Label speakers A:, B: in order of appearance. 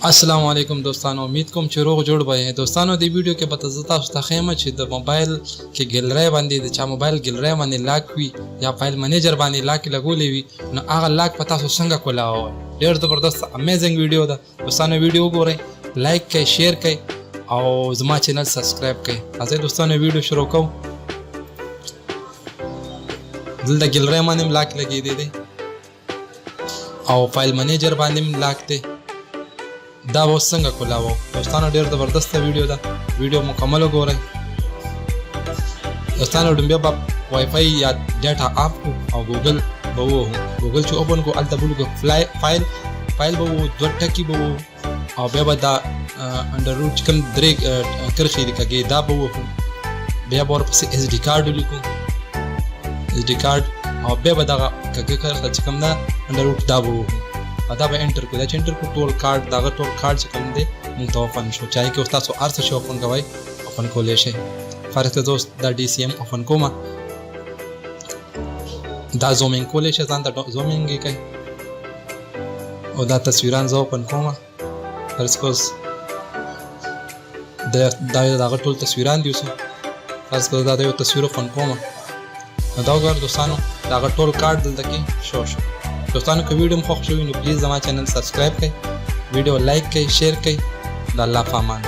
A: السلام علیکم دوستانو، امید کوم چې روغ جوړ به دوستانو. د ویډیو کې به تاسو ته ښیم چې د موبایل کې ګیلرۍ باندې د چا موبایل ګیلرۍ باندې لاک وي یا فایل منیجر باندې لاک لګولې وي، نو هغه لاک په تاسو څنګه کولاوئ. ډېر زبردست امیزنګ ویډیو ده دوستانو. ویډیو وګورئ، لایک کړئ، شیر کړئ او زما چینل سبسکرایب کړئ. راځئ دوستانو ویډیو شروع کوو. دلته ګیلرۍ باندې هم لاک لګېدی دی او فایل منیجر باندې هم لاک دی. دا به اوس څنګه کولاوو دوستانو. ډېر زبردسته ویډیو ده، ویډیو مکمل وګورئ دوستانو. لومبیا به وای فای یا ډیټا اپ او ګوګل به ووهو. ګوګل چې اوپن کو هلته به ولیکو فایل به وو، دوه ټکي به وو او بیا به دا انډر روټ چې کوم درې کرښې دي کږې دا به ووهو. بیا به ورپسې ایس ډي کارډ ولیکو، ایس ډي کارډ، او بیا به دغه کږه کرښه چې کوم ده انډر روټ دا به ووهو. دا به انټر کړو. دا چې انټر کړو ټول کارډ، دغه ټول کارډ چې کوم دی موږ ته اوپن شو. چاهے کې اوس تاسو هر څه شي اوپن کوئ، اوپن کولی شئ. فرض کړه دوست دا ډي سی ایم اوپن کومه، دا زومینګ کولی شئ، ځان ته زومینګ یې کوئ. او دا تصویران زه اوپن کومه. فرض کړه اوس دا دغه ټول تصویران دي. اوس فرض کړه دا د یو تصویر اوپن کومه. نو دا وګوره دوستانو، دغه ټول کارډ دلته کې شو دوستانو. که ویډیو مو خوښ شوی نو پلیز زما چینل سبسکرایب کړئ، ویډیو لایک کړئ، شیر کړئ. د الله په امان.